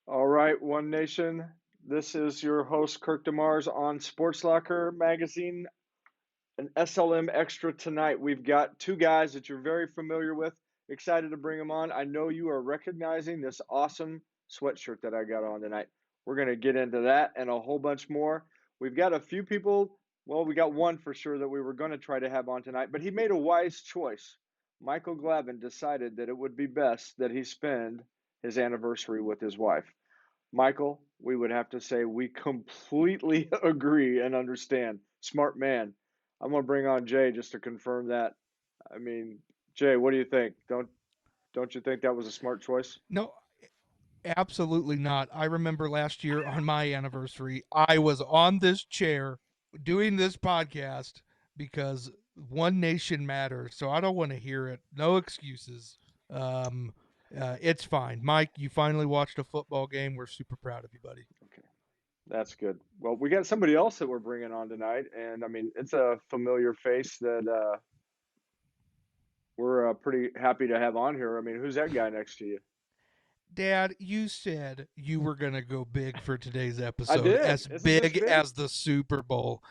All right, One Nation. This is your host, Kirk DeMars on Sports Locker Magazine, an SLM Extra tonight. We've got two guys that you're very familiar with. Excited to bring them on. I know you are recognizing this awesome sweatshirt that I got on tonight. We're going to get into that and a whole bunch more. We've got a few people. Well, we got one for sure that we were going to try to have on tonight, but he made a wise choice. Michael Glavin decided that it would be best that he spend his anniversary with his wife. Michael, we would have to say we completely agree and understand. Smart man. I'm gonna bring on Jay just to confirm that. I mean, Jay, what do you think? Don't you think that was a smart choice? No, absolutely not. I remember last year on my anniversary, I was on this chair doing this podcast because one nation matters. So I don't want to hear it. No excuses. Um, it's fine. Mike, you finally watched a football game. We're super proud of you, buddy. Okay, that's good. Well, we got somebody else that we're bringing on tonight, and I mean, it's a familiar face that we're pretty happy to have on here. I mean, who's that guy next to you? Dad, you said you were going to go big for today's I episode, did. as Isn't this big big? as the Super Bowl.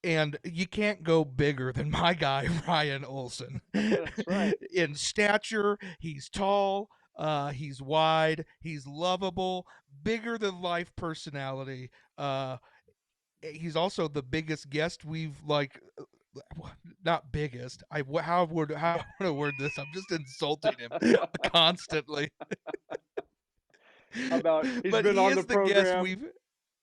And you can't go bigger than my guy Ryan Olson. That's right. In stature, he's tall, he's wide, he's lovable, bigger than life personality. He's also the biggest guest we've not biggest. How would I word this? I'm just insulting him constantly. How about he's But been he on the is the guest program we've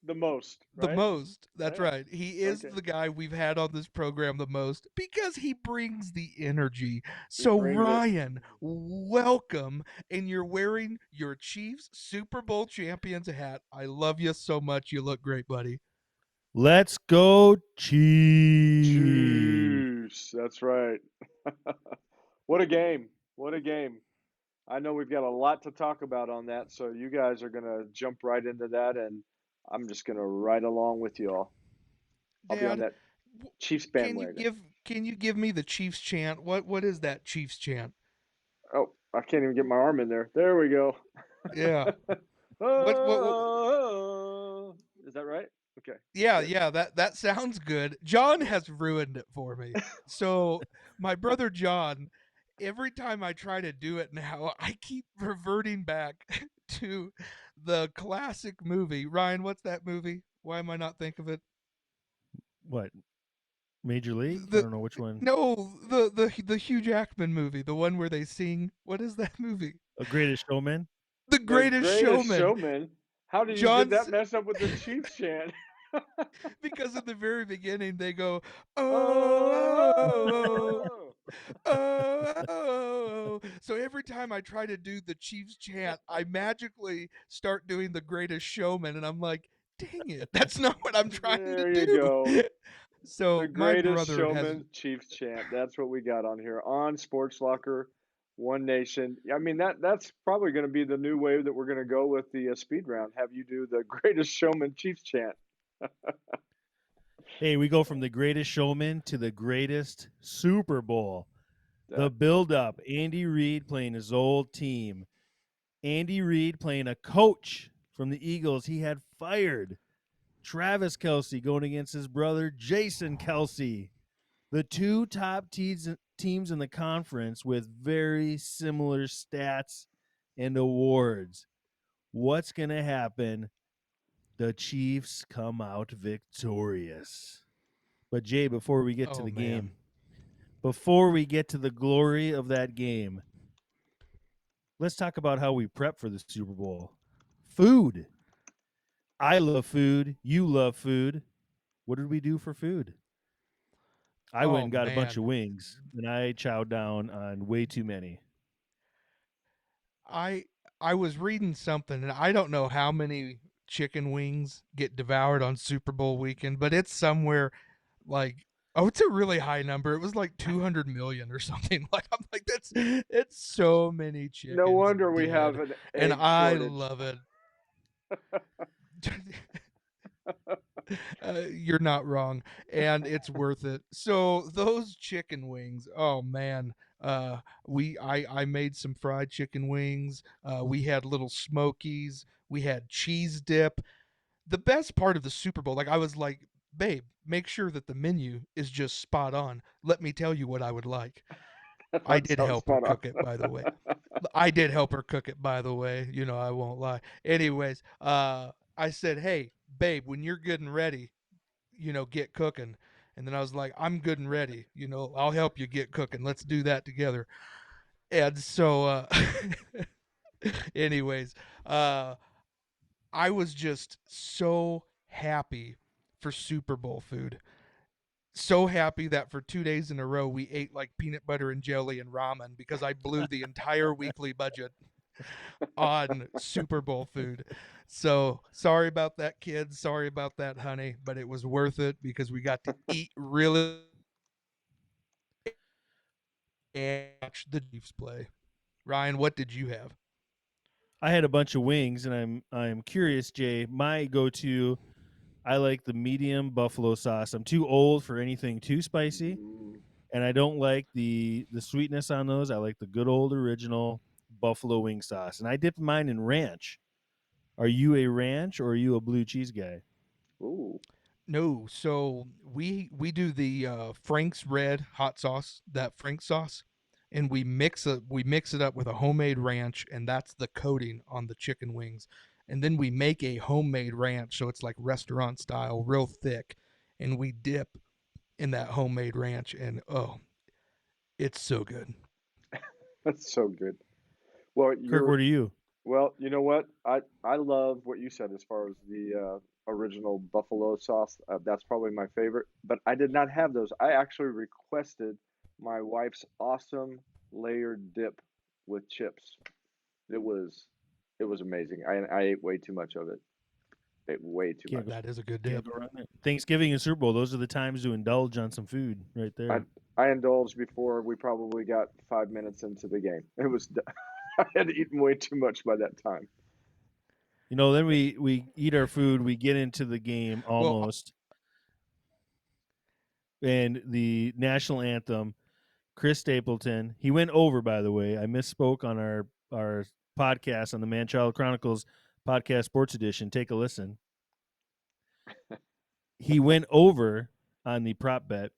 the most, the right? most. That's Yeah. right. He is Okay. the guy we've had on this program the most because he brings the energy. He So, brings it. Ryan, welcome. And you're wearing your Chiefs Super Bowl champions hat. I love you so much. You look great, buddy. Let's go Chiefs. Juice. That's right. What a game. What a game. I know we've got a lot to talk about on that, so you guys are going to jump right into that, and I'm just going to ride along with you all. I'll be on Dad, that Chiefs can you bandwagon. give me the Chiefs chant? What is that Chiefs chant? Oh, I can't even get my arm in there. There we go. Yeah. What Oh, is that right? Okay, Yeah, good. yeah, that sounds good. John has ruined it for me. So my brother John, every time I try to do it now, I keep reverting back to the classic movie. Ryan, what's that movie? Why am I not think of it? What? Major League? I The don't know which one. no, the Hugh Jackman movie, the one where they sing. What is that movie? A Greatest Showman? The The Greatest Greatest Showman. Showman. How did you get that John's messed up with the Chiefs chant? because at the very beginning they go, oh, Oh, oh. So every time I try to do the Chiefs chant, I magically start doing the greatest showman. And I'm like, dang it, that's not what I'm trying to there you go. do. The So my Greatest brother has, Showman Chiefs chant. That's what we got on here on Sports Locker, One Nation. I mean that's probably going to be the new wave that we're going to go with the speed round. Have you do the Greatest Showman Chiefs chant? Hey, we go from the Greatest Showman to the greatest Super Bowl. The That build up, Andy Reid playing his old team. Andy Reid playing a coach from the Eagles he had fired. Travis Kelsey going against his brother Jason Kelsey. The two top teams in the conference with very similar stats and awards. What's going to happen? The Chiefs come out victorious. But Jay, before we get to oh the man, game, before we get to the glory of that game, let's talk about how we prep for the Super Bowl. Food. I love food. You love food. What did we do for food? I went oh and got a bunch man. of wings, and I chowed down on way too many. I I was reading something, and I don't know how many chicken wings get devoured on Super Bowl weekend, but it's somewhere like, oh, it's a really high number. It was like 200 million or something. Like, I'm like, that's it's so many no chickens wonder we have dead, an and egg I shortage. love it. You're not wrong, and it's worth it. So those chicken wings, oh man, I made some fried chicken wings. We had little smokies. We had cheese dip. The best part of the Super Bowl, like I was like, babe, make sure that the menu is just spot on. Let me tell you what I would like. I That did sounds help her spot on. cook it, by the way. I did help her cook it, by the way. You know, I won't lie. Anyways, I said, hey, babe, when you're good and ready, get cooking. And then I was like, I'm good and ready. I'll help you get cooking. Let's do that together. And so, anyways, uh, I was just so happy for Super Bowl food. So happy that for 2 days in a row we ate like peanut butter and jelly and ramen because I blew the entire weekly budget on Super Bowl food. So sorry about that, kids. Sorry about that, honey. But it was worth it because we got to eat really and watch the Chiefs play. Ryan, what did you have? I had a bunch of wings, and I'm curious, Jay. My go-to, I like the medium buffalo sauce. I'm too old for anything too spicy, Mm, and I don't like the sweetness on those. I like the good old original buffalo wing sauce, and I dip mine in ranch. Are you a ranch or are you a blue cheese guy? ooh, No, so we do the Frank's red hot sauce, that Frank sauce, and we mix it up with a homemade ranch, and that's the coating on the chicken wings. And then we make a homemade ranch, so it's like restaurant style, real thick, and we dip in that homemade ranch, and oh, it's so good. that's so good. Well, Kirk, what are you? you know what? I love what you said as far as the original buffalo sauce. That's probably my favorite. But I did not have those. I actually requested my wife's awesome layered dip with chips. It was it was amazing. I ate way too much of it. Ate way too Can't go, much. That is a good can't dip. go wrong there. Thanksgiving and Super Bowl, those are the times to indulge on some food right I there. I indulged before we probably got 5 minutes into the game. It was I had eaten way too much by that time. Then we eat our food, we get into the game Well, almost, and the national anthem. Chris Stapleton, he went over. By the way, I misspoke on our podcast on the Manchild Chronicles podcast Sports Edition. Take a listen. He went over on the prop bet,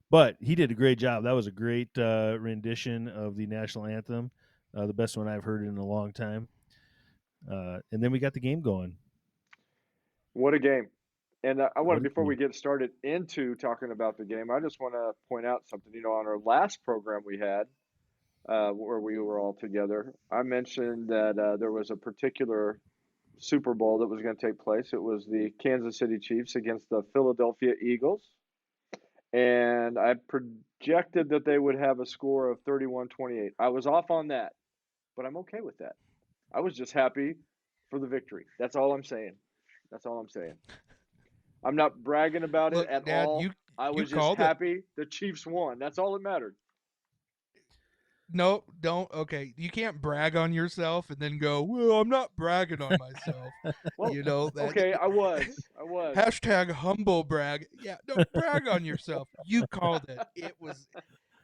but he did a great job. That was a great rendition of the national anthem, the best one I've heard in a long time. And then we got the game going. What a game. And I want What a before we game. get started into talking about the game, I just want to point out something. On our last program we had, where we were all together, I mentioned that there was a particular Super Bowl that was going to take place. It was the Kansas City Chiefs against the Philadelphia Eagles. And I projected that they would have a score of 31-28. I was off on that, but I'm okay with that. I was just happy for the victory. That's all I'm saying. That's all I'm saying. I'm not bragging about it look, at Dad, all. I you was just called it. happy the Chiefs won. That's all that mattered. No, don't. Okay, you can't brag on yourself and then go, "Well, I'm not bragging on myself." Well, That okay, I was. I was. hashtag humble brag. Yeah, no, brag on yourself. You called it.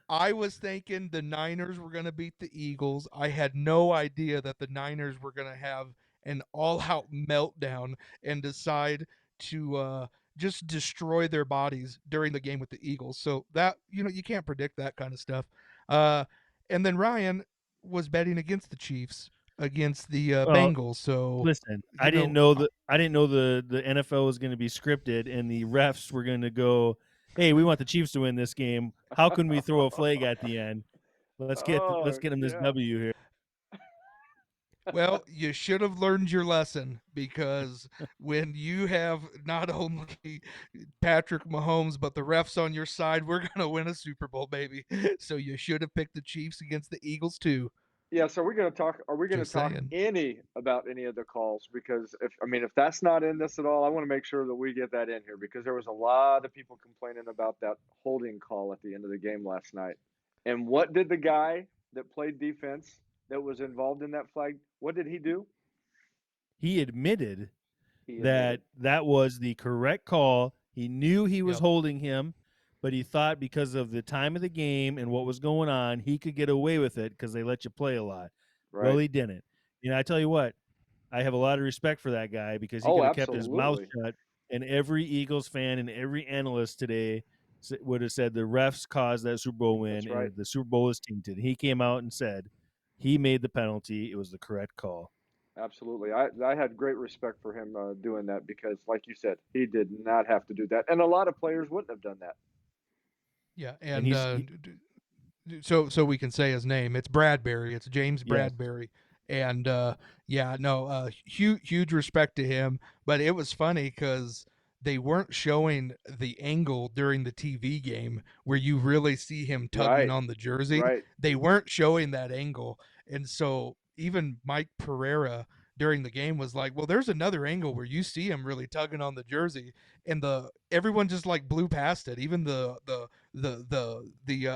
I was thinking the Niners were going to beat the Eagles. I had no idea that the Niners were going to have an all-out meltdown and decide to just destroy their bodies during the game with the Eagles. So that you can't predict that kind of stuff. Uh, and then Ryan was betting against the Chiefs against the Well, Bengals. So listen, you know, I didn't know the NFL was going to be scripted and the refs were going to go, "Hey, we want the Chiefs to win this game. How can we throw a flag at the end? Let's Oh, get them this yeah. W here." well, you should have learned your lesson because when you have not only Patrick Mahomes but the refs on your side, we're gonna win a Super Bowl, baby. So you should have picked the Chiefs against the Eagles too. Yeah, so we're going to talk are we going to Just talk saying. any about any of the calls because if that's not in this at all, I want to make sure that we get that in here because there was a lot of people complaining about that holding call at the end of the game last night. And what did the guy that played defense that was involved in that flag, what did he do? He admitted He admitted. that that was the correct call. He knew he was Yep. holding him, but he thought because of the time of the game and what was going on, he could get away with it because they let you play a lot. Well, Right. he didn't. I tell you what, I have a lot of respect for that guy because he Oh, could have kept his mouth absolutely. shut, and every Eagles fan and every analyst today would have said the refs caused that Super Bowl win That's right. and the Super Bowl is tainted. He came out and said he made the penalty. It was the correct call. Absolutely. I had great respect for him doing that because, like you said, he did not have to do that. And a lot of players wouldn't have done that. Yeah, And and so we can say his name. It's Bradbury. It's James yes, Bradbury. And huge respect to him. But it was funny because they weren't showing the angle during the TV game where you really see him tugging Right. on the jersey. Right. They weren't showing that angle, and so even Mike Pereira during the game was like, "Well, there's another angle where you see him really tugging on the jersey," and everyone just like blew past it. Even the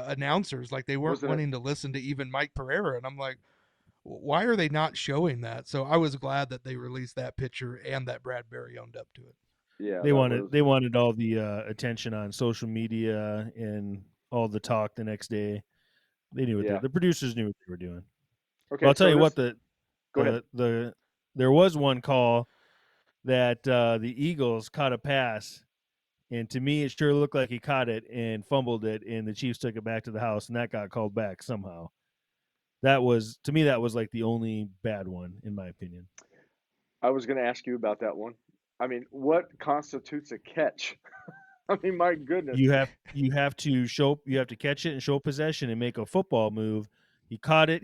announcers, like, they weren't Wasn't it? wanting to listen to even Mike Pereira, and I'm like, why are they not showing that? So I was glad that they released that picture and that Bradbury owned up to it. Yeah, they that wanted was. they wanted all the attention on social media and all the talk the next day. They knew Yeah. the producers knew what they were doing. But Okay, I'll tell so you what, this. Go ahead. there was one call that the Eagles caught a pass, and to me, it sure looked like he caught it and fumbled it, and the Chiefs took it back to the house, and that got called back somehow. That was, to me, that was like the only bad one in my opinion. I was going to ask you about that one. I mean, what constitutes a catch? I mean, my goodness. You have to catch it and show possession and make a football move. He caught it,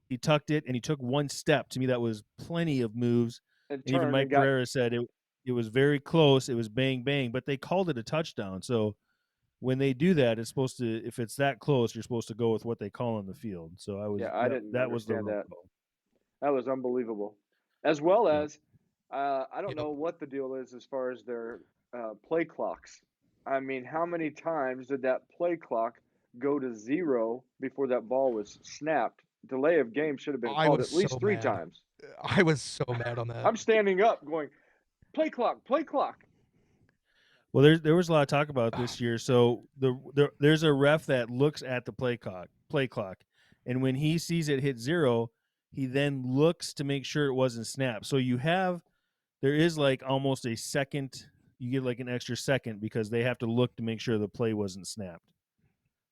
he tucked it, and he took one step. To me, that was plenty of moves. And And even turned Mike and got. Pereira said it was very close. It was bang bang, but they called it a touchdown. So when they do that, it's supposed to, if it's that close, you're supposed to go with what they call on the field. So Yeah, I didn't that was the understand wrong that. call. That was unbelievable. As well Yeah. as, I don't Yep. know what the deal is as far as their play clocks. I mean, how many times did that play clock go to zero before that ball was snapped? Delay of game should have been I called was at so least three mad. times. I was so mad on that. I'm standing up going, play clock, play clock. Well, there was a lot of talk about this year. So there's a ref that looks at the play clock, and when he sees it hit zero, he then looks to make sure it wasn't snapped. So there is like almost a second. You get like an extra second because they have to look to make sure the play wasn't snapped.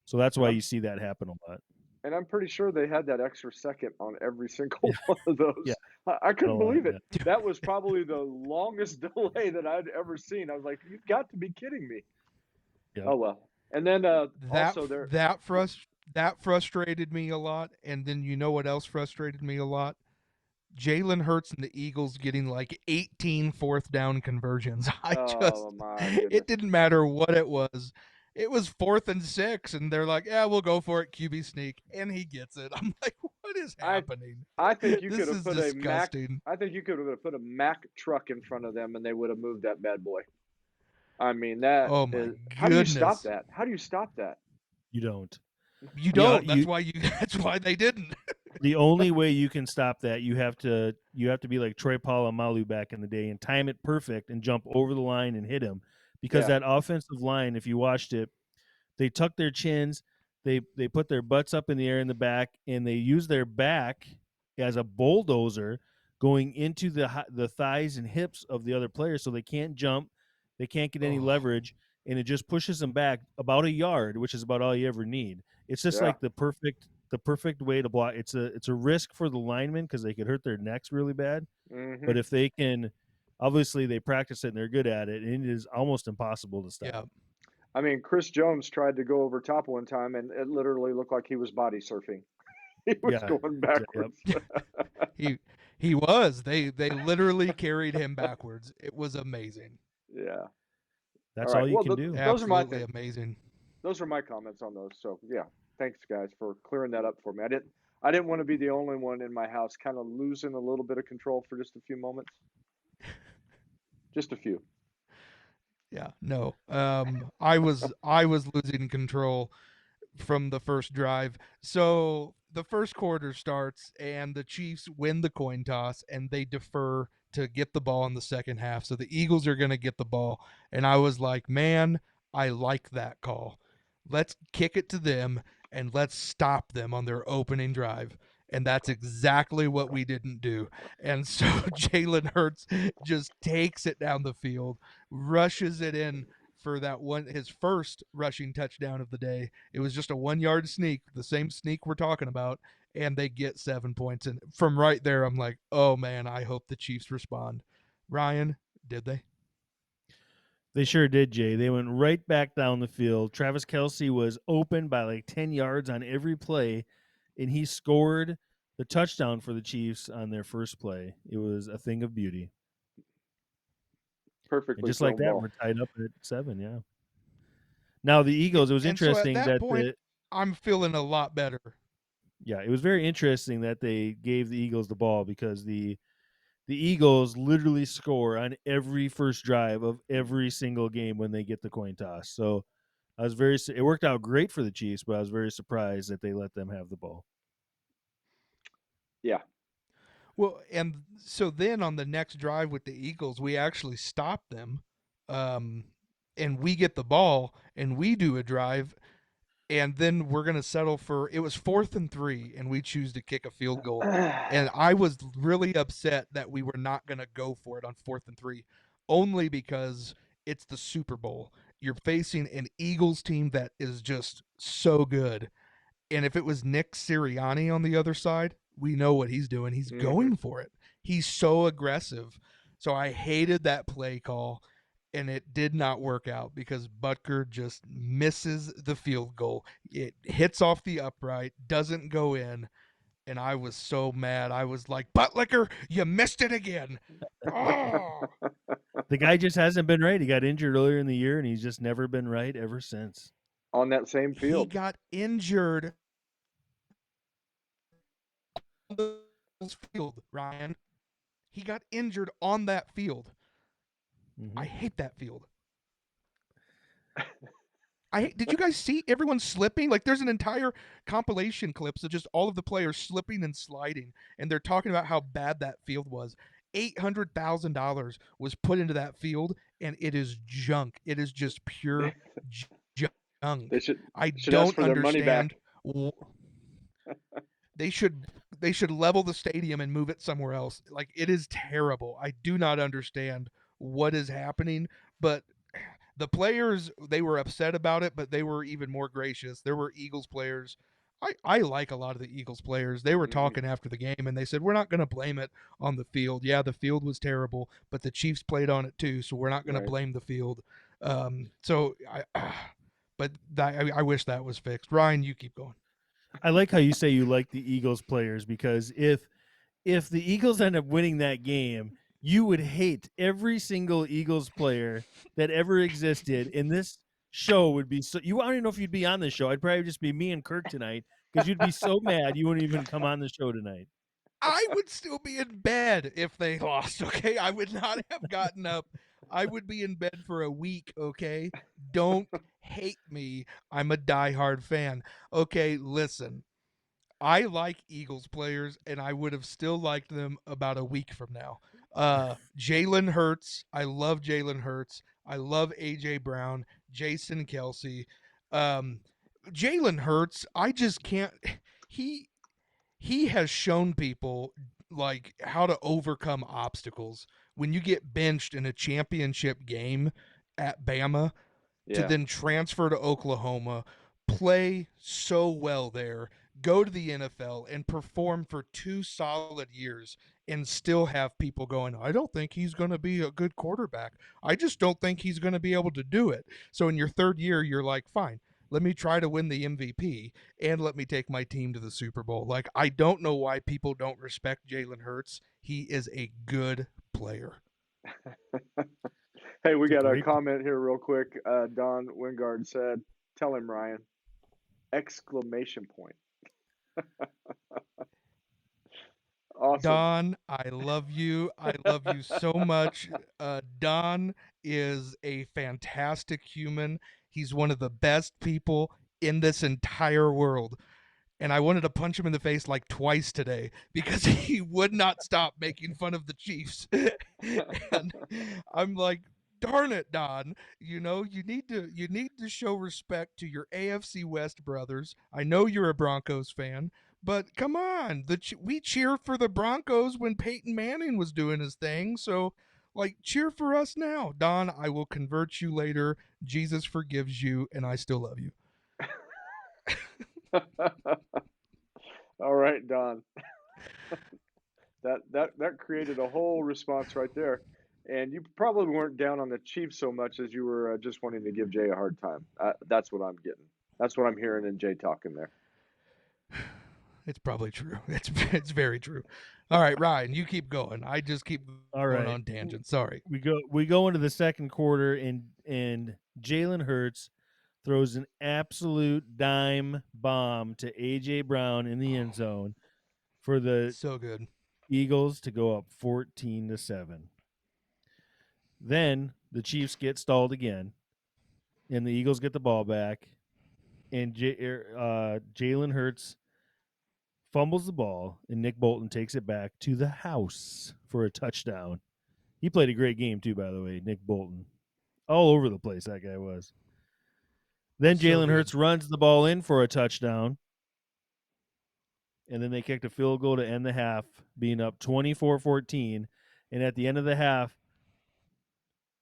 So that's And why I'm you see that happen a lot. and I'm pretty sure they had that extra second on every single Yeah, one of yeah, those. I a couldn't lot. believe it. Yeah. That was probably the longest delay that I'd ever seen. I was like, you've got to be kidding me. Yep. Oh well. And then that also there. that frustrated me a lot. And then you know what else frustrated me a lot? Jalen Hurts and the Eagles getting like 18 fourth down conversions. Oh my It goodness. didn't matter what it was. It was 4th and 6, and they're like, "Yeah, we'll go for it, QB sneak," and he gets it. I'm like, "What is I happening? I think you could This have is put a Mac. disgusting." I think you could have put a Mac truck in front of them, and they would have moved that bad boy. I mean, that Oh my is. How do you stop goodness! that? How do you stop that? You don't. You Yeah, don't. That's why That's why they didn't. the only way you can stop that, you have to be like Troy Polamalu back in the day and time it perfect and jump over the line and hit him, because Yeah. that offensive line, if you watched it, they tuck their chins, they put their butts up in the air in the back, and they use their back as a bulldozer going into the thighs and hips of the other player, so they can't jump, they can't get any Oh, leverage, and it just pushes them back about a yard, which is about all you ever need. It's just Yeah. like the perfect way to block. It's a risk for the linemen because they could hurt their necks really bad, Hmm. but if they can, obviously they practice it and they're good at it, and it is almost impossible to stop. yeah. I mean, Chris Jones tried to go over top one time, and it literally looked like he was body surfing. He was Yeah. going backwards. Yep. He was. They literally carried him backwards. It was amazing. Yeah. All That's right. all you Well, can do. those are my Absolutely things. amazing. Those are my comments on those. So yeah, thanks guys for clearing that up for me. I didn't want to be the only one in my house kind of losing a little bit of control for just a few moments. Just a few. Yeah. No. I was losing control from the first drive. So the first quarter starts and the Chiefs win the coin toss and they defer to get the ball in the second half. So the Eagles are going to get the ball. And I was like, man, I like that call Let's kick it to them and let's stop them on their opening drive. And that's exactly what we didn't do. And so Jalen Hurts just takes it down the field, rushes it in for that one, his first rushing touchdown of the day. It was just a 1 yard sneak, the same sneak we're talking about, and they get 7 points. And from right there, I'm like, oh man, I hope the Chiefs respond. Ryan, did they? They sure did, Jay. They went right back down the field. Travis Kelce was open by like 10 yards on every play, and he scored the touchdown for the Chiefs on their first play. It was a thing of beauty. And Perfectly just like thrown that, ball. we're tied up at 7, yeah. Now, the Eagles, it was And so at interesting that that point, I'm feeling a lot better. it was very interesting that they gave the Eagles the ball because the Eagles literally score on every first drive of every single game when they get the coin toss. So it worked out great for the Chiefs, but I was very surprised that they let them have the ball. Yeah. Well, and so then on the next drive with the Eagles, we actually stop them, um, and we get the ball and we do a drive, and then we're gonna settle for it was 4th and 3, and we choose to kick a field goal. And I was really upset that we were not gonna go for it on 4th and 3, only because it's the Super Bowl. You're facing an Eagles team that is just so good, and if it was Nick Sirianni on the other side, we know what he's doing. He's going for it. He's so aggressive. So I hated that play call, and it did not work out because Butker just misses the field goal. It hits off the upright, doesn't go in, and I was so mad. I was like, Buttlicker, you missed it again. Oh. The guy just hasn't been right. He got injured earlier in the year, and he's just never been right ever since. On that same He field. got injured on the field, Ryan. He got injured on that field. Mm-hmm. I hate that field. Did you guys see everyone slipping? Like there's an entire compilation clips of just all of the players slipping and sliding, and they're talking about how bad that field was. $800,000 was put into that field, and it is junk. It is just pure junk. They should I ask don't for their money back. understand. They should level the stadium and move it somewhere else. Like it is terrible. I do not understand what is happening, but the players, they were upset about it, but they were even more gracious. There were Eagles players. I like a lot of the Eagles players. They were talking after the game and they said, we're not going to blame it on the field. Yeah, the field was terrible, but the Chiefs played on it too, so we're not going to blame the field. I wish that was fixed. Ryan, you keep going. I like how you say you like the Eagles players because if the Eagles end up winning that game, you would hate every single Eagles player that ever existed. And this show would be so. You I don't even know if you'd be on this show. I'd probably just be me and Kirk tonight because you'd be so mad you wouldn't even come on the show tonight. I would still be in bed if they lost, okay? I would not have gotten up. I would be in bed for a week, okay? Don't hate me. I'm a diehard fan. Okay, listen. I like Eagles players, and I would have still liked them about a week from now. Jalen Hurts. I love Jalen Hurts. I love A.J. Brown, Jason Kelsey. Jalen Hurts, I just can't. He he has shown people like how to overcome obstacles. When you get benched in a championship game at Bama to then transfer to Oklahoma, play so well there, go to the NFL and perform for 2 solid years and still have people going, I don't think he's going to be a good quarterback. I just don't think he's going to be able to do it. So in your third year, you're like, fine, let me try to win the MVP and let me take my team to the Super Bowl. Like, I don't know why people don't respect Jalen Hurts. He is a good player. Hey, we got a great comment here real quick. Don Wingard said, "Tell him, Ryan!" Exclamation point. Awesome. Don, I love you. I love you so much. Don is a fantastic human. He's one of the best people in this entire world. And I wanted to punch him in the face like twice today because he would not stop making fun of the Chiefs. And I'm like, darn it, Don. You need to show respect to your AFC West brothers. I know you're a Broncos fan, but come on, we cheer for the Broncos when Peyton Manning was doing his thing. So, like, cheer for us now, Don. I will convert you later. Jesus forgives you, and I still love you. All right, Don. That created a whole response right there. And you probably weren't down on the Chiefs so much as you were just wanting to give Jay a hard time. That's what I'm getting. That's what I'm hearing in Jay talking there. It's probably true. It's very true. All right, Ryan, you keep going. I just keep going on tangents. Sorry. We go into the second quarter, and Jalen Hurts throws an absolute dime bomb to AJ Brown in the end zone for the So good. Eagles to go up 14-7. Then the Chiefs get stalled again, and the Eagles get the ball back, and Jalen Hurts fumbles the ball, and Nick Bolton takes it back to the house for a touchdown. He played a great game too, by the way, Nick Bolton. All over the place that guy was. Then So Jalen good. Hurts runs the ball in for a touchdown, and then they kicked a field goal to end the half, being up 24-14. And at the end of the half,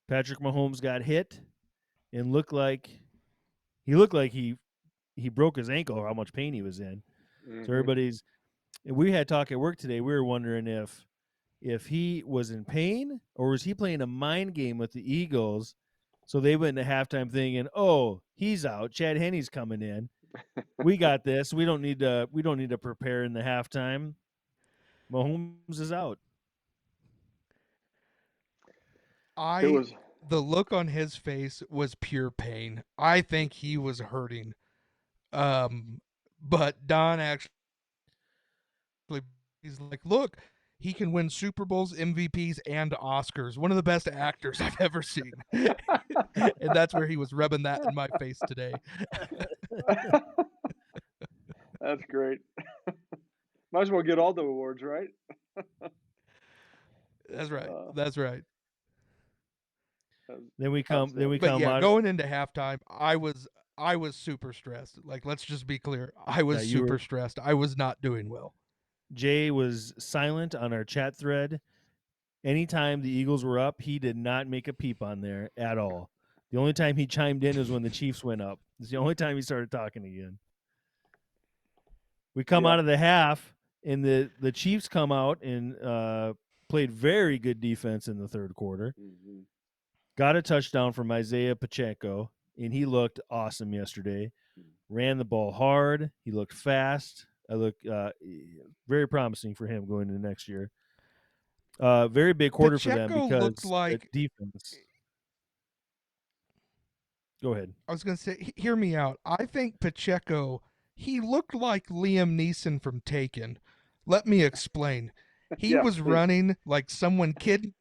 Patrick Mahomes got hit and looked like he broke his ankle or how much pain he was in. Mm-hmm. So we had talk at work today. We were wondering if he was in pain or was he playing a mind game with the Eagles, so they went into halftime thinking, "Oh, he's out. Chad Henney's coming in. We got this. We don't need to prepare in the halftime. Mahomes is out." It was The look on his face was pure pain. I think he was hurting. But Don actually, he's like, look, he can win Super Bowls, MVPs, and Oscars. One of the best actors I've ever seen. And that's where he was rubbing that in my face today. That's great. Might as well get all the awards, right? That's right. Uh, That's right. Then we come But yeah, out. going into halftime, I was super stressed. Like, let's just be clear. I was super stressed. I was not doing well. Jay was silent on our chat thread. Anytime the Eagles were up, he did not make a peep on there at all. The only time he chimed in was when the Chiefs went up. It's the only time he started talking again. We come out of the half, and the Chiefs come out and played very good defense in the third quarter. Mm-hmm. Got a touchdown from Isaiah Pacheco, and he looked awesome yesterday. Ran the ball hard. He looked fast. I look very promising for him going into next year. Very big quarter Pacheco for them because looked like defense. Go ahead. I was going to say, hear me out. I think Pacheco, he looked like Liam Neeson from Taken. Let me explain. He was running like someone kidnapped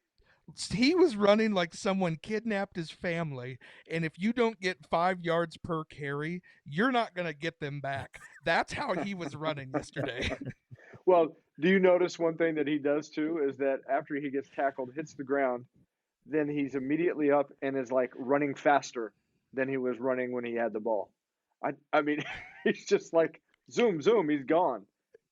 his family, and if you don't get 5 yards per carry, you're not going to get them back. That's how he was running yesterday. Well, do you notice one thing that he does too is that after he gets tackled, hits the ground, then he's immediately up and is like running faster than he was running when he had the ball. I mean, he's just like zoom, zoom, he's gone.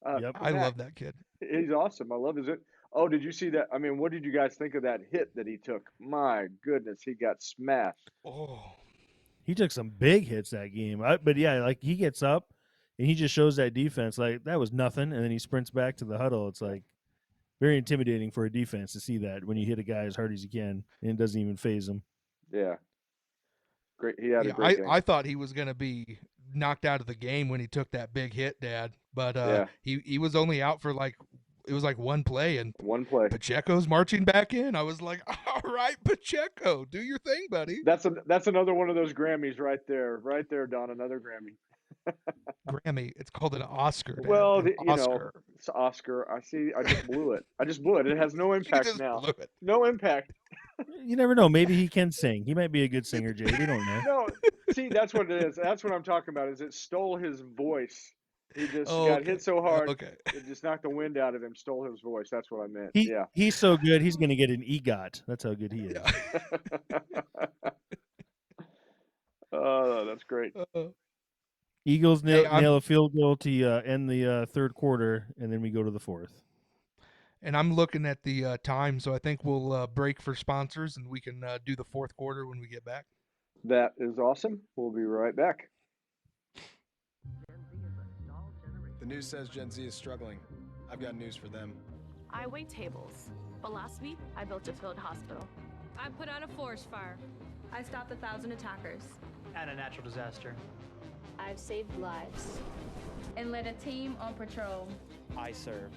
Yep. I love that kid. He's awesome. I love his it. Oh, did you see that? I mean, what did you guys think of that hit that he took? My goodness, he got smashed. Oh, He took some big hits that game. But yeah, like he gets up and he just shows that defense like that was nothing, and then he sprints back to the huddle. It's like very intimidating for a defense to see that when you hit a guy as hard as you can and it doesn't even phase him. Yeah. Great. He had a great game. I thought he was going to be knocked out of the game when he took that big hit, Dad. But he was only out for it was like one play, and one play. Pacheco's marching back in. I was like, all right, Pacheco, do your thing, buddy. That's another one of those Grammys right there, Don. Another Grammy. Grammy. It's called an Oscar. Dad. Well, Oscar. It's Oscar. I see. I just blew it. It has no impact now. No impact. You never know. Maybe he can sing. He might be a good singer, Jay. We don't know. No, see, that's what it is. That's what I'm talking about. Is it stole his voice? He just got hit so hard. It just knocked the wind out of him. Stole his voice. That's what I meant. He's so good. He's going to get an EGOT. That's how good he is. that's great. Eagles Hey, nail a field goal to end the third quarter, and then we go to the fourth. And I'm looking at the time, so I think we'll break for sponsors, and we can do the fourth quarter when we get back. That is awesome. We'll be right back. The news says Gen Z is struggling. I've got news for them. I wait tables, but last week I built a field hospital. I put out a forest fire. I stopped 1,000 attackers. And a natural disaster. I've saved lives. And led a team on patrol. I serve.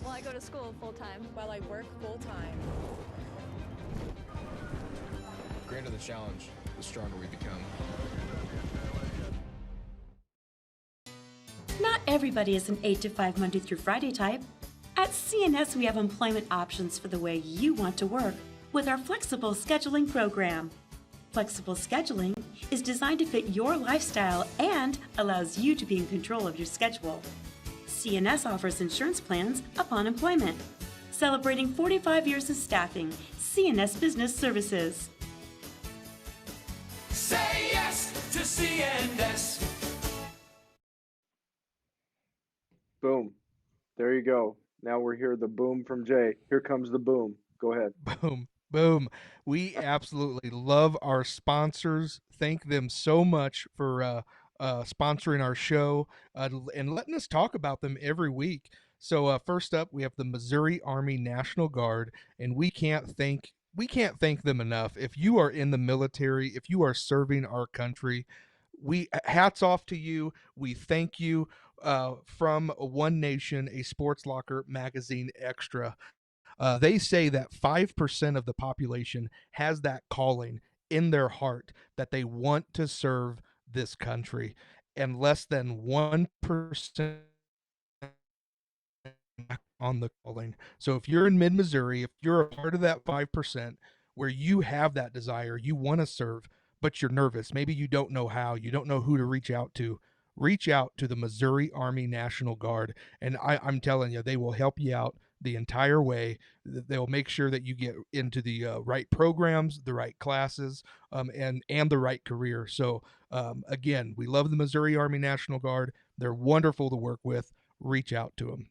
Well, I go to school full-time. While I work full-time. The greater the challenge, the stronger we become. Not everybody is an 8 to 5 Monday through Friday type. At CNS, we have employment options for the way you want to work with our flexible scheduling program. Flexible scheduling is designed to fit your lifestyle and allows you to be in control of your schedule. CNS offers insurance plans upon employment. Celebrating 45 years of staffing, CNS Business Services. Say yes to CNS. Boom. There you go. Now we're here. The boom from Jay. Here comes the boom. Go ahead. Boom. Boom. We absolutely love our sponsors. Thank them so much for sponsoring our show and letting us talk about them every week. So first up, we have the Missouri Army National Guard, and we can't thank them enough. If you are in the military, if you are serving our country, we hats off to you. We thank you. From One Nation, a Sports Locker magazine extra. They say that 5% of the population has that calling in their heart that they want to serve this country, and less than 1% on the calling. So if you're in mid-Missouri, if you're a part of that 5% where you have that desire, you want to serve, but you're nervous, maybe you don't know how, you don't know who to reach out to the Missouri Army National Guard. And I'm telling you, they will help you out the entire way. They'll make sure that you get into the right programs, the right classes, and the right career. So again, we love the Missouri Army National Guard. They're wonderful to work with. Reach out to them.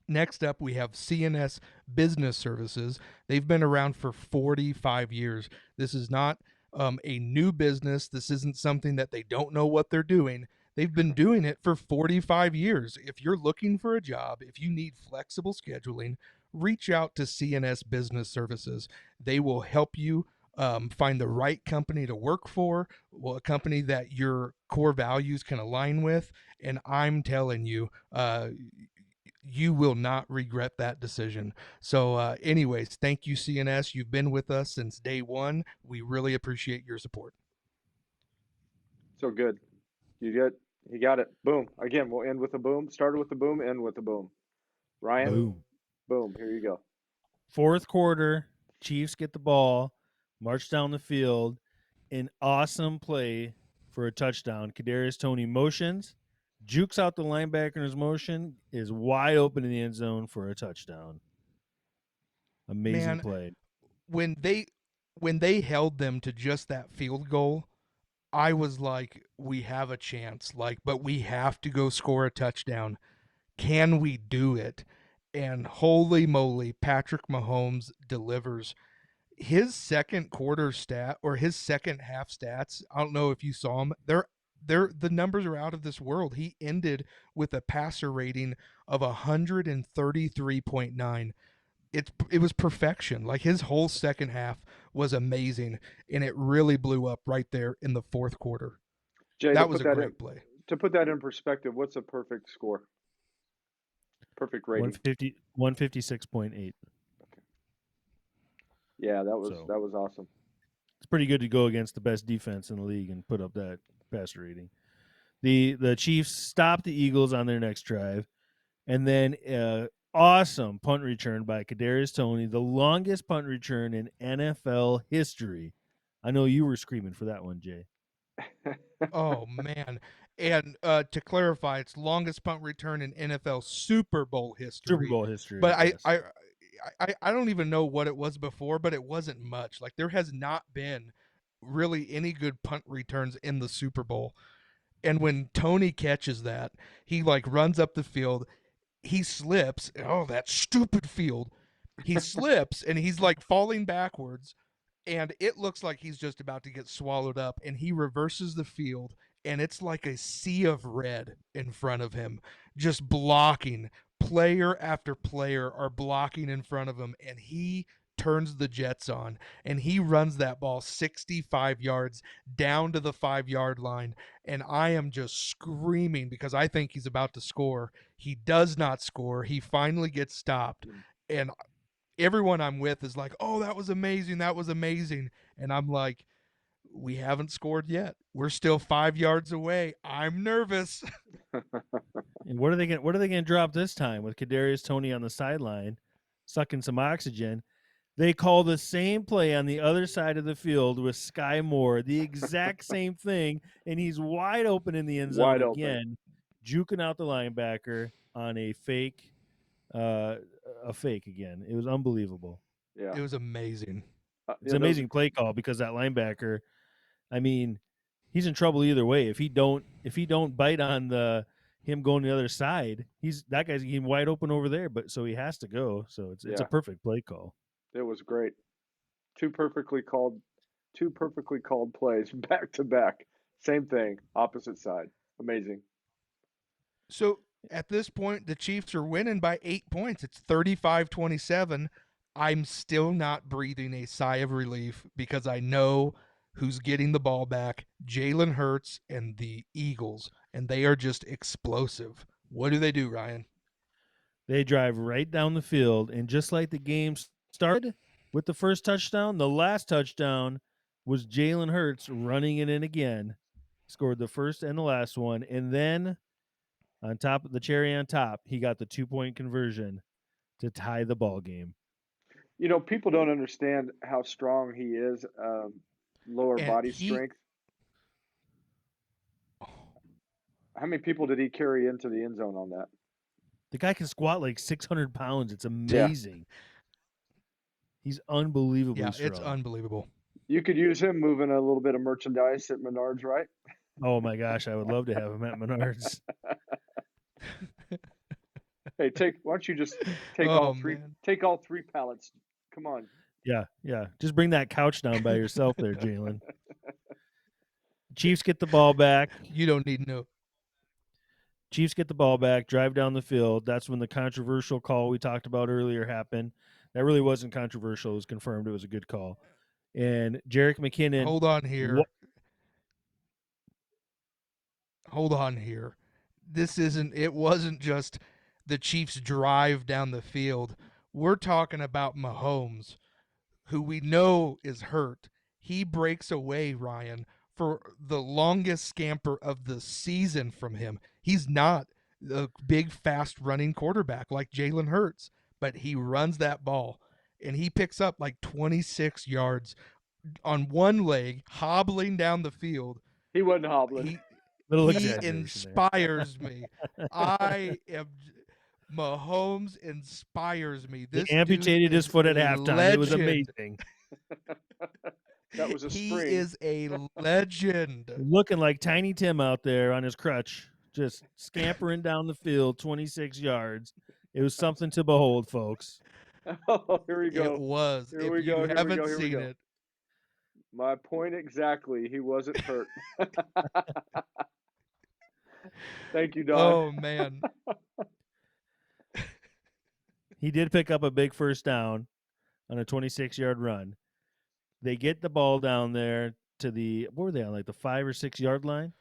Next up, we have CNS Business Services. They've been around for 45 years. This is not a new business. This isn't something that they don't know what they're doing. They've been doing it for 45 years. If you're looking for a job, if you need flexible scheduling, reach out to CNS Business Services. They will help you find the right company to work for, a company that your core values can align with. And I'm telling you, you will not regret that decision. So anyways, thank you, CNS. You've been with us since day one. We really appreciate your support. So good. You got it. Boom. Again, we'll end with a boom. Started with the boom, end with a boom. Ryan? Boom. Boom. Here you go. Fourth quarter, Chiefs get the ball, march down the field, an awesome play for a touchdown. Kadarius Toney motions, jukes out the linebacker in his motion, is wide open in the end zone for a touchdown. Amazing play. When they held them to just that field goal, I was like, we have a chance, but we have to go score a touchdown. Can we do it? And holy moly, Patrick Mahomes delivers. His second quarter stat or his second half stats, I don't know if you saw them. The numbers are out of this world. He ended with a passer rating of 133.9. It was perfection. Like, his whole second half was amazing, and it really blew up right there in the fourth quarter. Jay, that was a great play. To put that in perspective, what's a perfect score? Perfect rating. 156.8. Okay. Yeah, that was awesome. It's pretty good to go against the best defense in the league and put up that passer rating. The Chiefs stopped the Eagles on their next drive, and then awesome punt return by Kadarius Toney, the longest punt return in NFL history. I know you were screaming for that one, Jay. Oh, man. And to clarify, it's longest punt return in NFL Super Bowl history. Super Bowl history. But I don't even know what it was before, but it wasn't much. Like, there has not been really any good punt returns in the Super Bowl. And when Tony catches that, he like runs up the field, he slips. Oh, that stupid field. He slips and he's like falling backwards, and it looks like he's just about to get swallowed up, and he reverses the field, and it's like a sea of red in front of him, just blocking. Player after player are blocking in front of him, and he turns the Jets on, and he runs that ball 65 yards down to the 5-yard line, and I am just screaming because I think he's about to score. He does not score. He finally gets stopped, and everyone I'm with is like, "Oh, that was amazing. That was amazing." And I'm like, "We haven't scored yet. We're still 5 yards away. I'm nervous." And what are they going to drop this time with Kadarius Toney on the sideline, sucking some oxygen? They call the same play on the other side of the field with Sky Moore, the exact same thing, and he's wide open in the end zone Wide open. again, juking out the linebacker on a fake again. It was unbelievable. Yeah. It was amazing. It's an amazing play call because that linebacker, I mean, he's in trouble either way. If he don't bite on him going the other side, that guy's getting wide open over there, but so he has to go. So it's a perfect play call. It was great. Two perfectly called plays back to back. Same thing, opposite side. Amazing. So at this point, the Chiefs are winning by 8 points. It's 35-27. I'm still not breathing a sigh of relief because I know who's getting the ball back: Jalen Hurts and the Eagles, and they are just explosive. What do, Ryan? They drive right down the field, and just like the game started with the first touchdown, the last touchdown was Jalen Hurts running it in again, scored the first and the last one, and then on top of the cherry on top, he got the 2-point conversion to tie the ball game. You know, people don't understand how strong he is, lower body strength. How many people did he carry into the end zone on that? The guy can squat like 600 pounds. It's amazing. Yeah. He's unbelievably strong. It's unbelievable. You could use him moving a little bit of merchandise at Menards, right? Oh my gosh, I would love to have him at Menards. Hey, why don't you just take all three pallets? Come on. Yeah. Just bring that couch down by yourself there, Jalen. Chiefs get the ball back. You don't need no. Chiefs get the ball back, drive down the field. That's when the controversial call we talked about earlier happened. That really wasn't controversial. It was confirmed. It was a good call. And Jerick McKinnon. Hold on here. It wasn't just the Chiefs drive down the field. We're talking about Mahomes, who we know is hurt. He breaks away, Ryan, for the longest scamper of the season from him. He's not a big, fast-running quarterback like Jalen Hurts, but he runs that ball, and he picks up like 26 yards on one leg, hobbling down the field. He wasn't hobbling. He inspires me. Mahomes inspires me. This he amputated his foot at halftime. Legend. It was amazing. That was a spring. He is a legend. Looking like Tiny Tim out there on his crutch, just scampering down the field 26 yards. It was something to behold, folks. Oh, here we go. It was. Here we go. You haven't seen it. My point exactly. He wasn't hurt. Thank you, Don. Oh, man. He did pick up a big first down on a 26-yard run. They get the ball down there to what were they on, like the 5 or 6 yard line?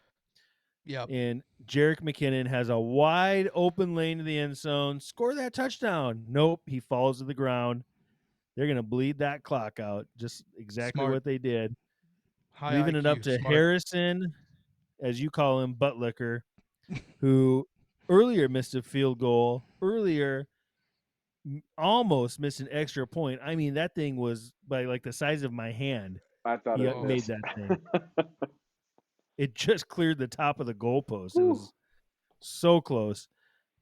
Yeah. And Jerick McKinnon has a wide open lane to the end zone. Score that touchdown. Nope. He falls to the ground. They're going to bleed that clock out. Just exactly what they did. Leaving it up to Harrison, as you call him, Buttlicker, who earlier missed a field goal. Earlier almost missed an extra point. I mean, that thing was by like the size of my hand. I thought he made that thing. It just cleared the top of the goalpost. It was so close.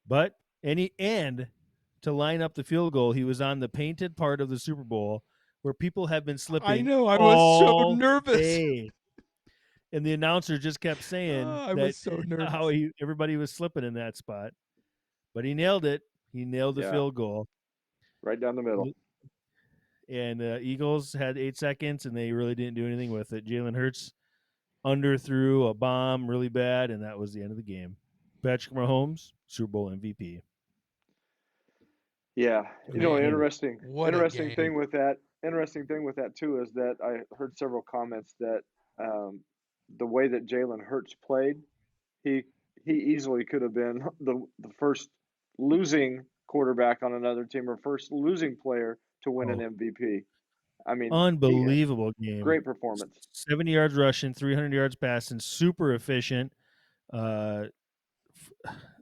But to line up the field goal, he was on the painted part of the Super Bowl where people have been slipping. I know. I was so nervous. Day. And the announcer just kept saying I was so nervous. how everybody was slipping in that spot. But he nailed it. He nailed the field goal. Right down the middle. And Eagles had 8 seconds, and they really didn't do anything with it. Jalen Hurts underthrew a bomb really bad, and that was the end of the game. Patrick Mahomes, Super Bowl MVP. Yeah, interesting thing with that. Interesting thing with that too is that I heard several comments that the way that Jalen Hurts played, he easily could have been the first losing quarterback on another team or first losing player to win an MVP. I mean, unbelievable game. Great performance. 70 yards rushing, 300 yards passing, super efficient.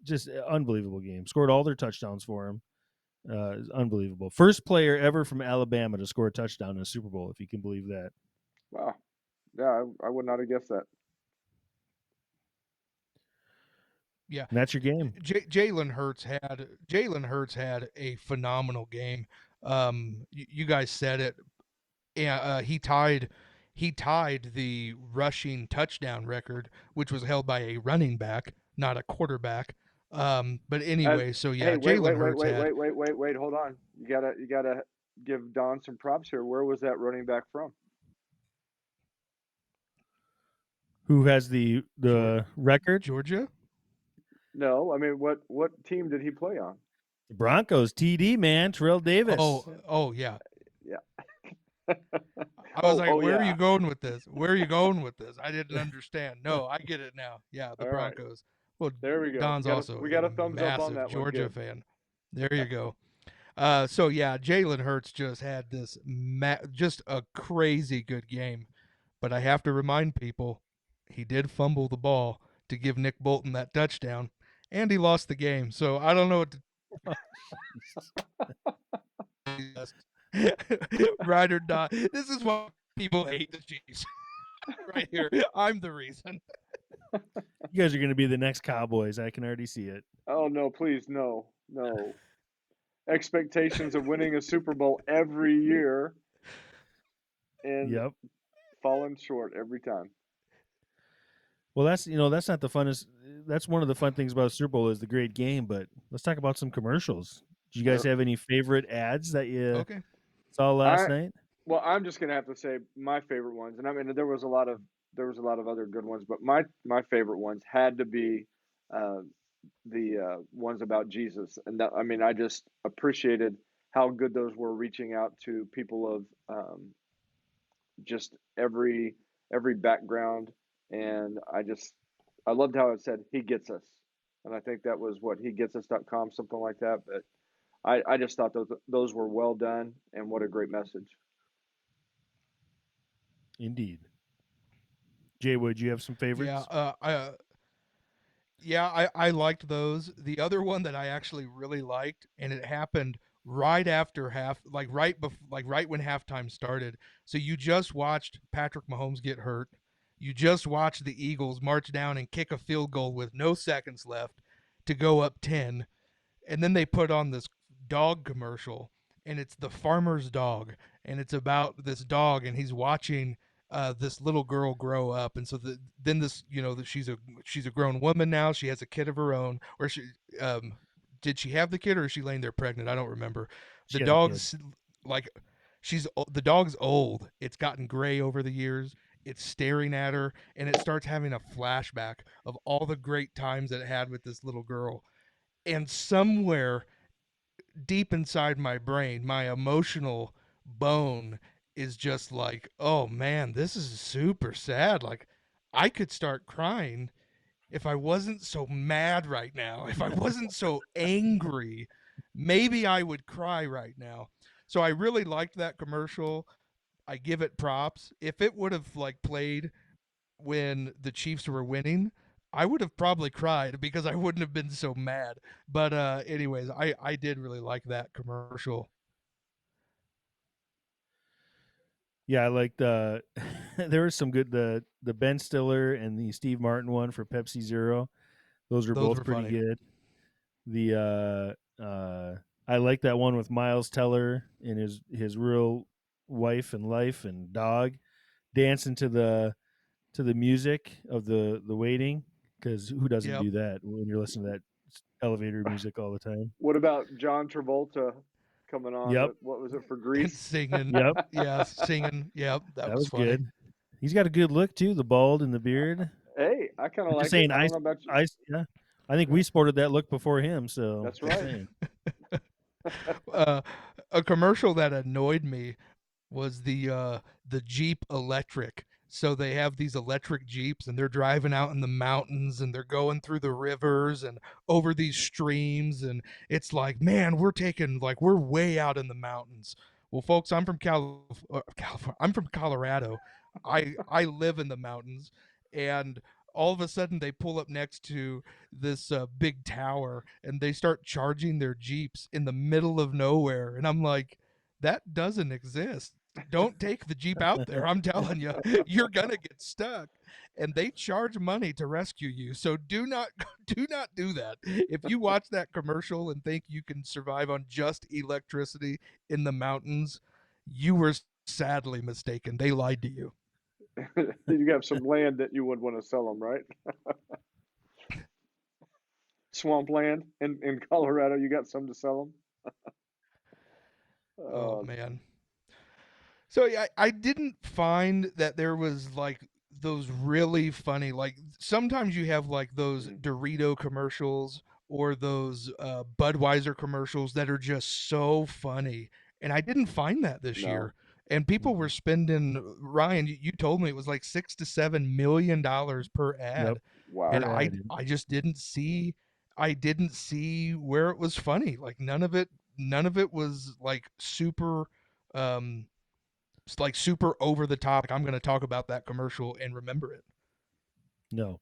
Just unbelievable game. Scored all their touchdowns for him. Unbelievable. First player ever from Alabama to score a touchdown in a Super Bowl, if you can believe that. Wow. Yeah, I would not have guessed that. Yeah, and that's your game. Jalen Hurts had a phenomenal game. You guys said it. Yeah, he tied the rushing touchdown record, which was held by a running back, not a quarterback. But anyway, so yeah, Jalen Hurts wait, hold on. You gotta give Don some props here. Where was that running back from? Who has the record? Georgia? No, I mean what team did he play on? The Broncos, TD, man, Terrell Davis. Oh yeah. Yeah. I was like, where are you going with this? Where are you going with this? I didn't understand. No, I get it now. Yeah, the Broncos. Right. Well, there we go. Don's we got a thumbs up on that Georgia one. fan. There you go. So yeah, Jalen Hurts just had this just a crazy good game. But I have to remind people, he did fumble the ball to give Nick Bolton that touchdown, and he lost the game. So I don't know what to right or not. This is why people hate the Chiefs. Right here. I'm the reason. You guys are going to be the next Cowboys. I can already see it. Oh, no, please, no. Expectations of winning a Super Bowl every year and falling short every time. Well, that's not the funnest. That's one of the fun things about a Super Bowl is the great game. But let's talk about some commercials. Do you guys have any favorite ads that you saw last night? Well, I'm just gonna have to say my favorite ones, and I mean there was a lot of other good ones, but my favorite ones had to be the ones about Jesus, and that, I mean I just appreciated how good those were, reaching out to people of just every background. And I loved how it said, he gets us. And I think that was hegetsus.com, something like that. But I just thought those were well done, and what a great message. Indeed. Jay, would you have some favorites? Yeah, I liked those. The other one that I actually really liked, and it happened right after right when halftime started. So you just watched Patrick Mahomes get hurt. You just watched the Eagles march down and kick a field goal with no seconds left to go up 10. And then they put on this dog commercial, and it's the farmer's dog. And it's about this dog, and he's watching this little girl grow up. And so then this, she's a grown woman now. She has a kid of her own. Or did she have the kid, or is she laying there pregnant? I don't remember. The dog's the dog's old. It's gotten gray over the years. It's staring at her, and it starts having a flashback of all the great times that it had with this little girl. And somewhere deep inside my brain, my emotional bone is just like, oh man, this is super sad. Like, I could start crying if I wasn't so mad right now. If I wasn't so angry, maybe I would cry right now. So I really liked that commercial. I give it props. If it would have played when the Chiefs were winning, I would have probably cried because I wouldn't have been so mad. But anyways, I did really like that commercial. Yeah, I liked there was some good the Ben Stiller and the Steve Martin one for Pepsi Zero. Those were both pretty funny. good. The I like that one with Miles Teller and his real wife and life and dog dancing to the music of the waiting, because who doesn't Yep. do that when you're listening to that elevator music all the time? What about John Travolta coming on? Yep. What was it for And Grease? singing. Yep. Yeah, singing. Yep, that was funny. good. He's got a good look too, the bald and the beard. Hey, I kind of I'm just like it. saying, I don't know about you. yeah, I think we sported that look before him. So That's just right. saying. A commercial that annoyed me was the Jeep Electric. So they have these electric Jeeps and they're driving out in the mountains and they're going through the rivers and over these streams, and it's like, man, we're way out in the mountains. Well, folks, I'm from California. I'm from Colorado. I live in the mountains, and all of a sudden they pull up next to this big tower and they start charging their Jeeps in the middle of nowhere, and I'm like, that doesn't exist. Don't take the Jeep out there. I'm telling you, you're gonna get stuck. And they charge money to rescue you. So do not do not do that. If you watch that commercial and think you can survive on just electricity in the mountains, you were sadly mistaken. They lied to you. You have some land that you would want to sell them, right? Swampland in Colorado, you got some to sell them. Oh man. So yeah, I didn't find that there was like those really funny, like sometimes you have like those Dorito commercials or those Budweiser commercials that are just so funny, and I didn't find that this No. year. And people were spending, Ryan, you told me it was like $6 to $7 million per ad. Yep. Wow. And Per ad. I just didn't see where it was funny. Like none of it was like super super over the top. Like, I'm going to talk about that commercial and remember it. No.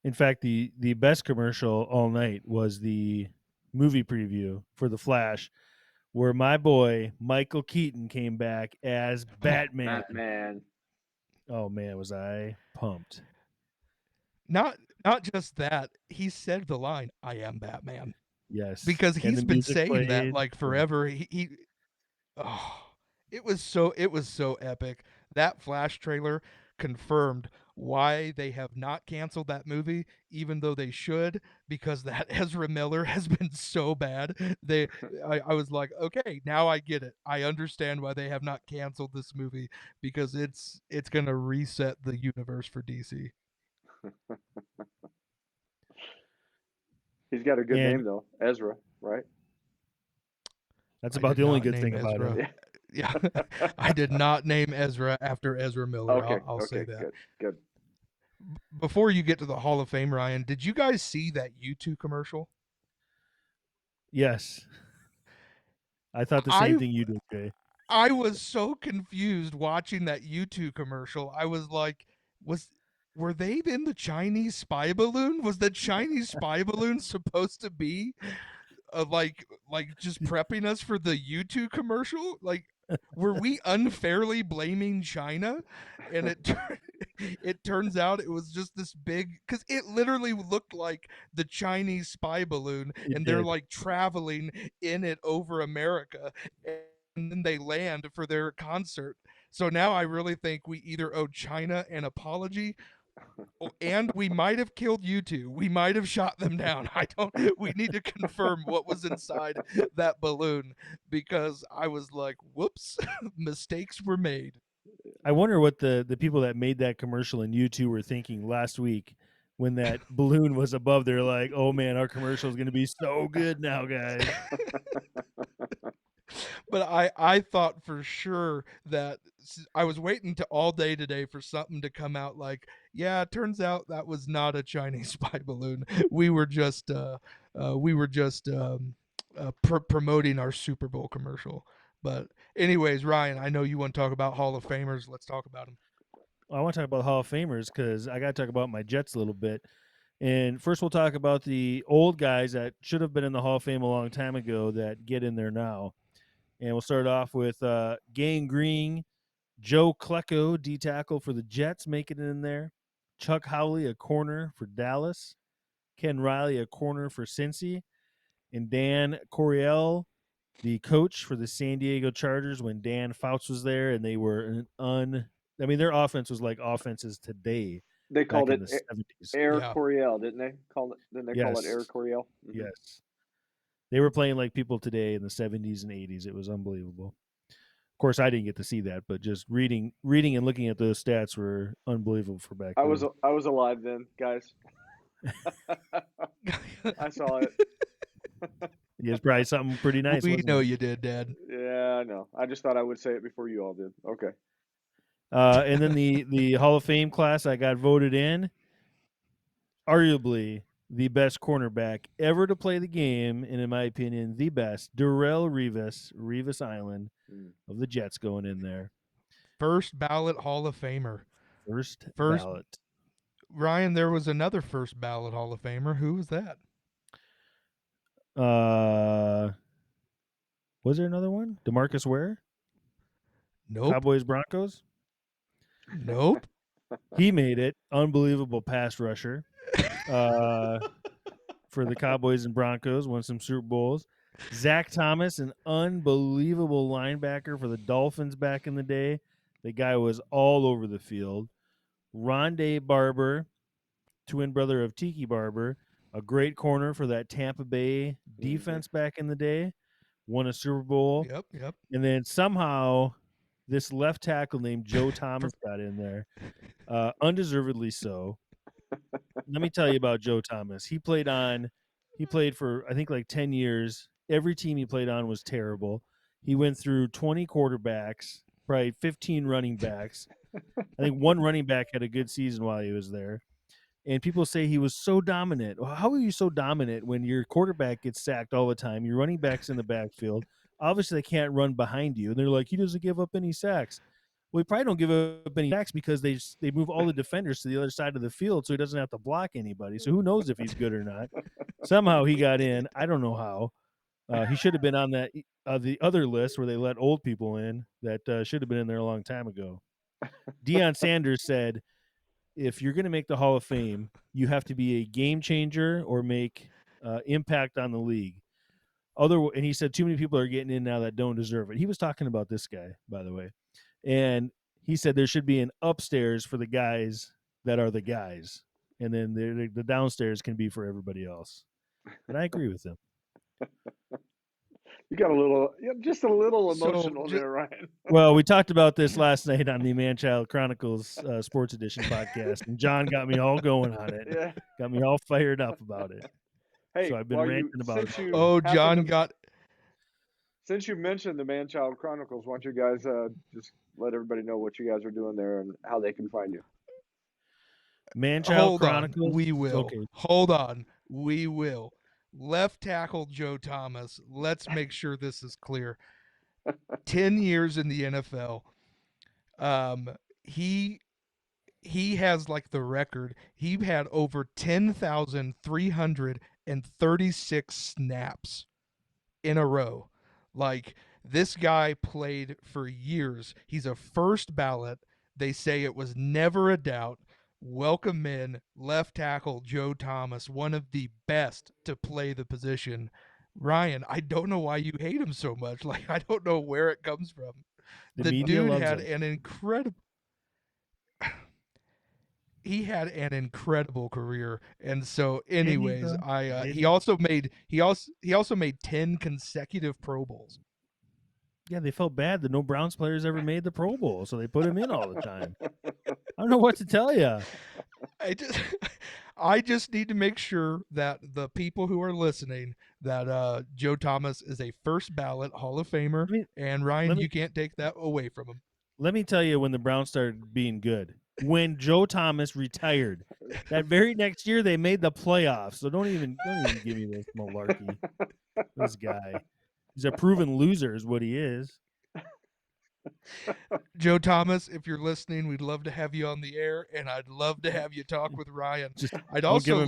In fact, the best commercial all night was the movie preview for The Flash, where my boy Michael Keaton came back as Batman. Batman. Oh man, was I pumped. Not just that, he said the line, "I am Batman." Yes. Because And he's the been music saying that played. like forever. It was so epic. That Flash trailer confirmed why they have not canceled that movie, even though they should, because that Ezra Miller has been so bad. I was like, okay, now I get it. I understand why they have not canceled this movie, because it's gonna reset the universe for DC. He's got a good And name though, Ezra, right? that's I about did the only not good name thing about Ezra. him. Yeah, I did not name Ezra after Ezra Miller. Okay. I'll say that. Good. Before you get to the Hall of Fame, Ryan, did you guys see that U2 commercial? Yes. I thought the same thing you did, Jay. I was so confused watching that U2 commercial. I was like, were they in the Chinese spy balloon? Was the Chinese spy balloon supposed to be like just prepping us for the U2 commercial? Like, were we unfairly blaming China? And it turns out it was just this big, because it literally looked like the Chinese spy balloon, and they're like traveling in it over America, and then they land for their concert. So now I really think we either owe China an apology, and we might have killed U2. We might have shot them down. We need to confirm what was inside that balloon, because I was like, whoops, mistakes were made. I wonder what the people that made that commercial and U2 were thinking last week when that balloon was above. They're like, oh man, our commercial is going to be so good now, guys. But I thought for sure that I was waiting to all day today for something to come out like, yeah, it turns out that was not a Chinese spy balloon. We were just promoting our Super Bowl commercial. But anyways, Ryan, I know you want to talk about Hall of Famers. Let's talk about them. Well, I want to talk about Hall of Famers because I got to talk about my Jets a little bit. And first, we'll talk about the old guys that should have been in the Hall of Fame a long time ago that get in there now. And we'll start off with Gang Green, Joe Klecko, D tackle for the Jets, making it in there. Chuck Howley, a corner for Dallas. Ken Riley, a corner for Cincy. And Dan Coryell, the coach for the San Diego Chargers when Dan Fouts was there, and they were their offense was like offenses today They back called in it the 70s. Air Yeah. Coryell, didn't they? Didn't they call it Air Yes. Coryell? Yes. They were playing like people today in the 70s and 80s. It was unbelievable. Of course, I didn't get to see that, but just reading and looking at those stats were unbelievable for back I then. was alive then, guys. I saw it. It was probably something pretty nice. We wasn't know it? you did, Dad. Yeah, I know. I just thought I would say it before you all did. Okay. And then the Hall of Fame class I got voted in, arguably the best cornerback ever to play the game, and in my opinion, the best, Darrelle Revis Island of the Jets going in there. First ballot Hall of Famer. First First ballot. Ryan, there was another first ballot Hall of Famer. Who was that? Was there another one? DeMarcus Ware? Nope. Cowboys Broncos? Nope. He made it. Unbelievable pass rusher. For the Cowboys and Broncos, won some Super Bowls. Zach Thomas, an unbelievable linebacker for the Dolphins back in the day. The guy was all over the field. Rondé Barber, twin brother of Tiki Barber, a great corner for that Tampa Bay defense back in the day. Won a Super Bowl. Yep. And then somehow this left tackle named Joe Thomas got in there. Undeservedly so. Let me tell you about Joe Thomas. He played for I think like 10 years. Every team he played on was terrible. He went through 20 quarterbacks, probably 15 running backs. I think one running back had a good season while he was there. And people say he was so dominant. Well, how are you so dominant when your quarterback gets sacked all the time? Your running back's in the backfield. Obviously, they can't run behind you. And they're like, he doesn't give up any sacks. Well, he probably don't give up any sacks because they move all the defenders to the other side of the field so he doesn't have to block anybody. So who knows if he's good or not. Somehow he got in. I don't know how. He should have been on that the other list where they let old people in that should have been in there a long time ago. Deion Sanders said, if you're going to make the Hall of Fame, you have to be a game changer or make impact on the league. And he said too many people are getting in now that don't deserve it. He was talking about this guy, by the way. And he said there should be an upstairs for the guys that are the guys. And then the downstairs can be for everybody else. And I agree with him. You got just a little emotional there, Ryan. Well, we talked about this last night on the Manchild Chronicles Sports Edition podcast, and John got me all going on it. Yeah. Got me all fired up about it. Hey, so I've been ranting about it. Since you mentioned the Manchild Chronicles, why don't you guys just let everybody know what you guys are doing there and how they can find you? Manchild Chronicles. We will. Okay. Hold on. We will. Left tackle Joe Thomas. Let's make sure this is clear. 10 years in the NFL. He has like the record. He had over 10,336 snaps in a row. Like, this guy played for years. He's a first ballot. They say it was never a doubt. Welcome in left tackle Joe Thomas, one of the best to play the position. Ryan, I don't know why you hate him so much. Like, I don't know where it comes from. The dude had an incredible he had an incredible career. And so anyways, he also made 10 consecutive Pro Bowls. Yeah, they felt bad that no Browns players ever made the Pro Bowl, so they put him in all the time. I don't know what to tell you. I just need to make sure that the people who are listening that Joe Thomas is a first ballot Hall of Famer, and Ryan, you can't take that away from him. Let me tell you when the Browns started being good. When Joe Thomas retired, that very next year they made the playoffs. So don't even give me this malarkey. This guy, he's a proven loser, is what he is. Joe Thomas, if you're listening, we'd love to have you on the air, and I'd love to have you talk with Ryan. I also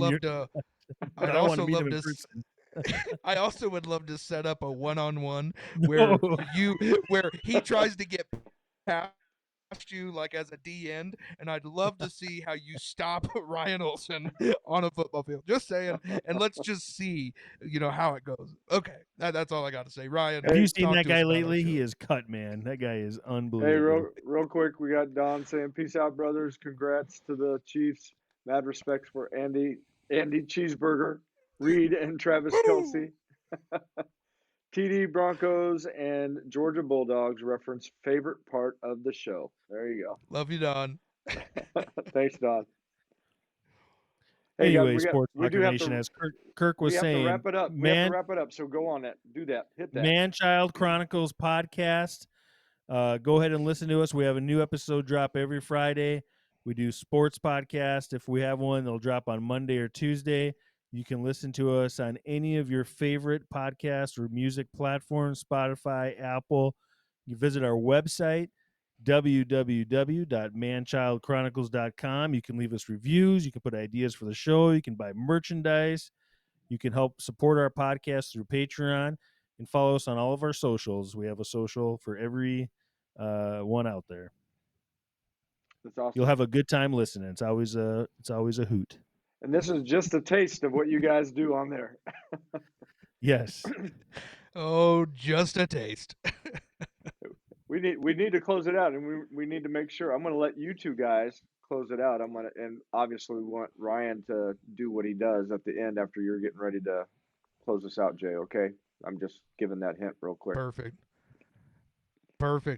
would love to set up a one-on-one where he tries to get past you like as a D end, and I'd love to see how you stop Ryan Olsen on a football field. Just saying, and let's just see, how it goes. Okay, that's all I got to say. Ryan, Have you seen talk that to us guy about our lately? show. He is cut, man. That guy is Hey, unbelievable. real quick, we got Don saying, "Peace out, brothers. Congrats to the Chiefs. Mad respects for Andy Cheeseburger, Reed, and Travis Kelsey. TD Broncos and Georgia Bulldogs reference favorite part of the show. There you go. Love you, Don. Thanks, Don. Hey guys, Anyway, Sports we do Locker have Nation, to as Kirk was to saying, wrap it up. We have to wrap it up. So go on that. Do that. Hit that. Manchild Chronicles podcast. Go ahead and listen to us. We have a new episode drop every Friday. We do sports podcast. If we have one, they'll drop on Monday or Tuesday. You can listen to us on any of your favorite podcast or music platforms, Spotify, Apple. You visit our website, www.manchildchronicles.com. You can leave us reviews. You can put ideas for the show. You can buy merchandise. You can help support our podcast through Patreon and follow us on all of our socials. We have a social for every one out there. That's awesome. You'll have a good time listening. It's always a hoot. And this is just a taste of what you guys do on there. Yes. Oh, just a taste. We need to close it out, and we need to make sure. I'm going to let you two guys close it out. And obviously we want Ryan to do what he does at the end after you're getting ready to close us out, Jay. Okay, I'm just giving that hint real quick. Perfect.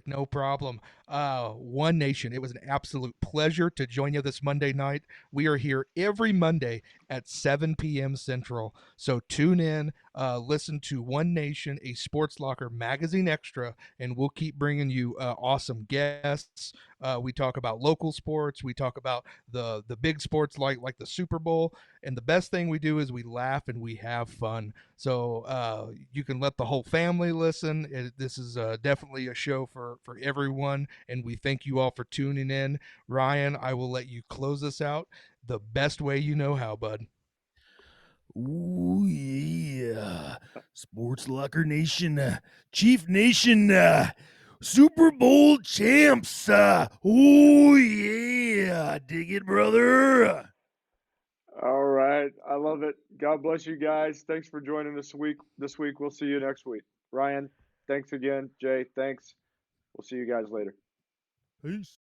No problem. One Nation, it was an absolute pleasure to join you this Monday night. We are here every Monday at 7 p.m. Central. So tune in, listen to One Nation, a Sports Locker magazine extra, and we'll keep bringing you awesome guests. We talk about local sports. We talk about the big sports like the Super Bowl. And the best thing we do is we laugh and we have fun. So you can let the whole family listen. This is definitely a show for everyone, and we thank you all for tuning in. Ryan, I will let you close us out the best way you know how, bud. Ooh, yeah. Sports Locker Nation, Chief Nation, Super Bowl champs. Oh, yeah. Dig it, brother. All right. I love it. God bless you guys. Thanks for joining us this week. We'll see you next week. Ryan, thanks again. Jay, thanks. We'll see you guys later. Peace.